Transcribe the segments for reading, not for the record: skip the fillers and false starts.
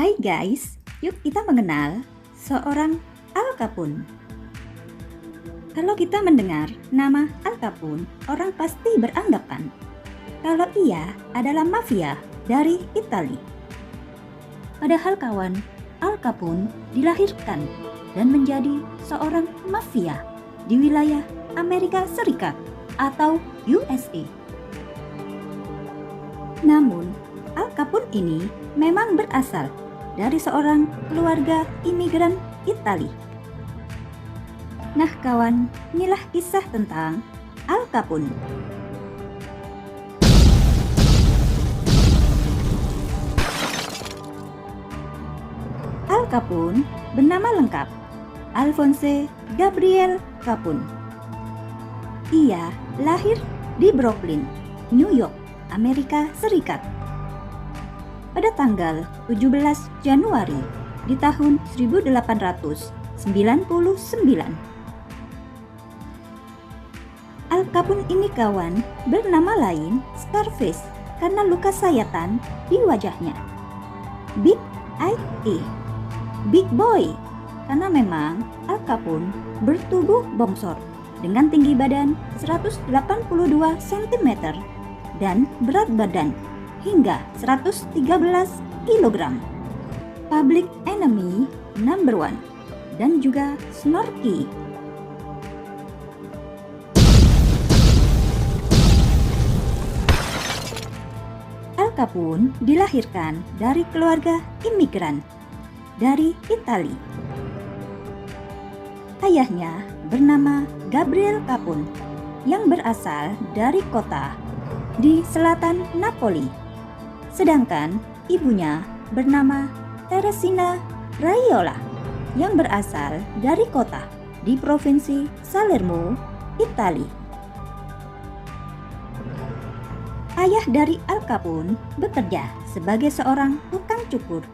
Hai guys, yuk kita mengenal seorang Al Capone. Kalau kita mendengar nama Al Capone, orang pasti beranggapan kalau ia adalah mafia dari Italia. Padahal kawan, Al Capone dilahirkan dan menjadi seorang mafia di wilayah Amerika Serikat atau USA. Namun, Al Capone ini memang berasal dari seorang keluarga imigran Italia. Nah kawan, inilah kisah tentang Al Capone. Al Capone bernama lengkap Alphonse Gabriel Capone. Ia lahir di Brooklyn, New York, Amerika Serikat pada tanggal 17 Januari di tahun 1899. Al Capone ini kawan bernama lain Scarface karena luka sayatan di wajahnya. Big Eye E, Big Boy, karena memang Al Capone bertubuh bongsor dengan tinggi badan 182 cm dan berat badan hingga 113 kg. Public Enemy Number 1 dan juga Snorky. Al Capone dilahirkan dari keluarga imigran dari Italia. Ayahnya bernama Gabriel Capone yang berasal dari kota di selatan Napoli. Sedangkan ibunya bernama Teresina Raiola yang berasal dari kota di provinsi Salerno, Italia. Ayah dari Al Capone bekerja sebagai seorang tukang cukur,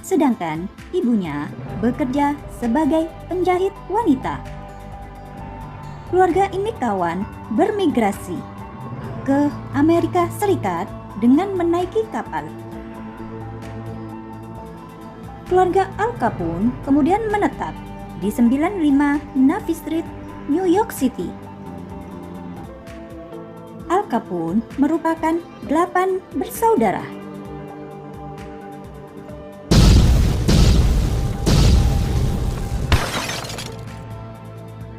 sedangkan ibunya bekerja sebagai penjahit wanita. Keluarga ini kawan bermigrasi ke Amerika Serikat dengan menaiki kapal. Keluarga Al Capone kemudian menetap di 95 Navy Street, New York City. Al Capone merupakan 8 bersaudara.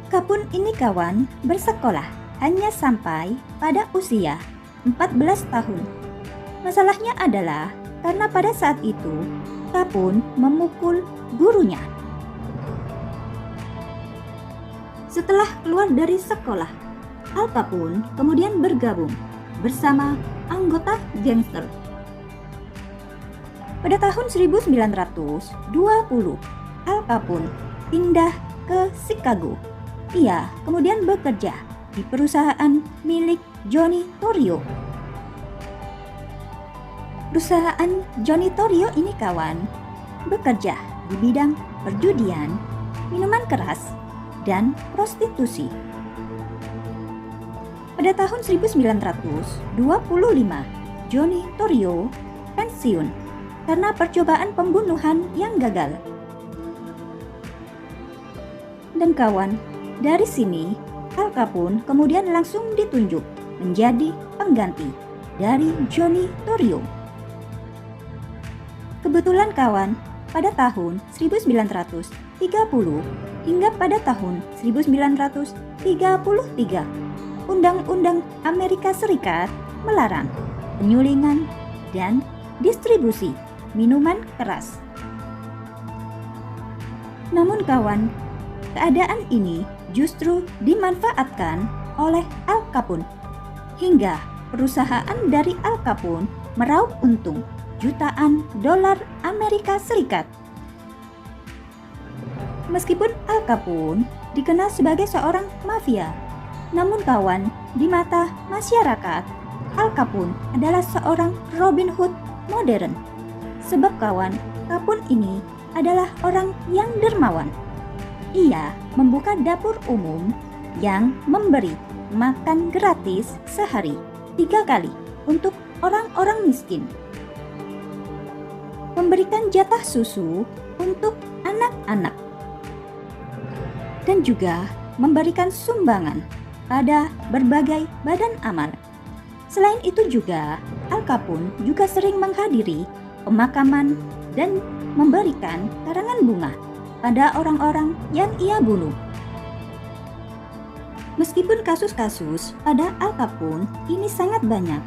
Capone ini kawan bersekolah hanya sampai pada usia 14 tahun. Masalahnya adalah karena pada saat itu Capone memukul gurunya. Setelah keluar dari sekolah, Al Capone kemudian bergabung bersama anggota gangster. Pada tahun 1920, Al Capone pindah ke Chicago. Ia kemudian bekerja di perusahaan milik Johnny Torrio. Perusahaan Johnny Torrio ini kawan bekerja di bidang perjudian, minuman keras, dan prostitusi. Pada tahun 1925, Johnny Torrio pensiun karena percobaan pembunuhan yang gagal. Dan kawan, dari sini Al Capone kemudian langsung ditunjuk menjadi pengganti dari Johnny Torrio. Kebetulan kawan, pada tahun 1930 hingga pada tahun 1933, Undang-Undang Amerika Serikat melarang penyulingan dan distribusi minuman keras. Namun kawan, keadaan ini justru dimanfaatkan oleh Al Capone hingga perusahaan dari Al Capone meraup untung jutaan dolar Amerika Serikat. Meskipun Al Capone dikenal sebagai seorang mafia, namun kawan, di mata masyarakat, Al Capone adalah seorang Robin Hood modern. Sebab kawan, Capone ini adalah orang yang dermawan. Ia membuka dapur umum yang memberi makan gratis sehari 3 kali untuk orang-orang miskin. memberikan jatah susu untuk anak-anak dan juga memberikan sumbangan pada berbagai badan amal. Selain itu juga, Al Capone juga sering menghadiri pemakaman dan memberikan karangan bunga pada orang-orang yang ia bunuh. Meskipun kasus-kasus pada Al Capone ini sangat banyak,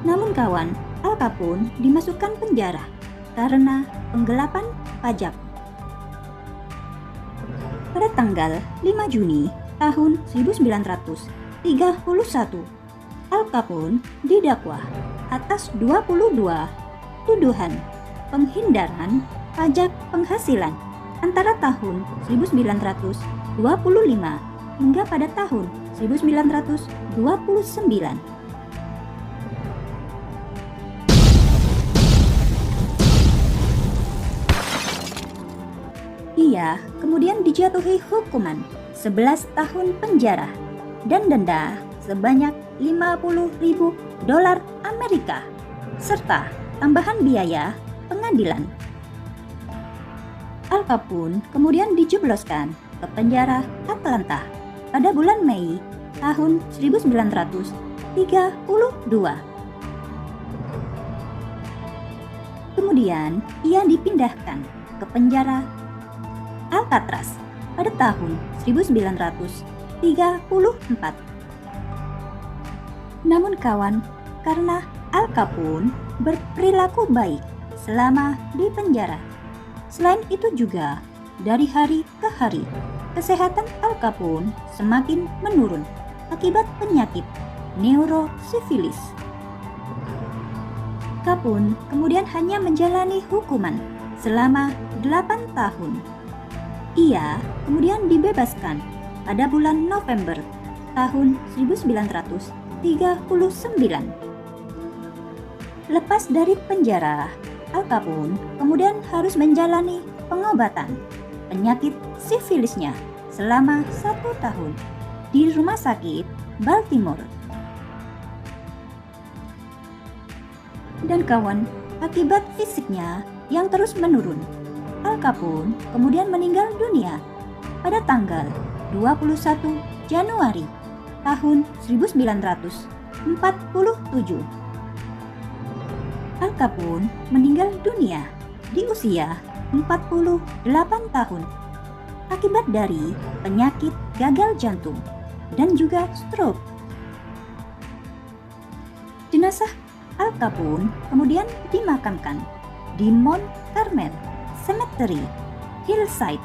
namun kawan, Al Capone dimasukkan penjara karena penggelapan pajak. Pada tanggal 5 Juni tahun 1931, Al Capone didakwa atas 22 tuduhan penghindaran pajak penghasilan antara tahun 1925 hingga pada tahun 1929. Ia kemudian dijatuhi hukuman 11 tahun penjara dan denda sebanyak 50.000 dolar Amerika serta tambahan biaya pengadilan. Al Capone kemudian dijebloskan ke penjara Atlanta pada bulan Mei tahun 1932. Kemudian ia dipindahkan ke penjara Alcatraz pada tahun 1934. Namun kawan, karena Al Capone berperilaku baik selama di penjara. Selain itu juga, dari hari ke hari, kesehatan Al Capone semakin menurun akibat penyakit neurosifilis. Capone kemudian hanya menjalani hukuman selama 8 tahun. Ia kemudian dibebaskan pada bulan November tahun 1939. Lepas dari penjara, Al Capone kemudian harus menjalani pengobatan penyakit sifilisnya selama 1 tahun di rumah sakit Baltimore. Dan kawan, akibat fisiknya yang terus menurun, Al Capone kemudian meninggal dunia pada tanggal 21 Januari tahun 1947. Al Capone meninggal dunia di usia 48 tahun akibat dari penyakit gagal jantung dan juga stroke. Jenazah Al Capone kemudian dimakamkan di Mount Carmel Cemetery, Hillside,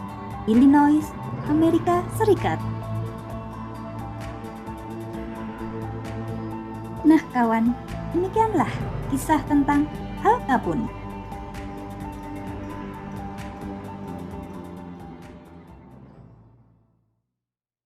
Illinois, Amerika Serikat. Nah kawan, demikianlah kisah tentang Al Capone.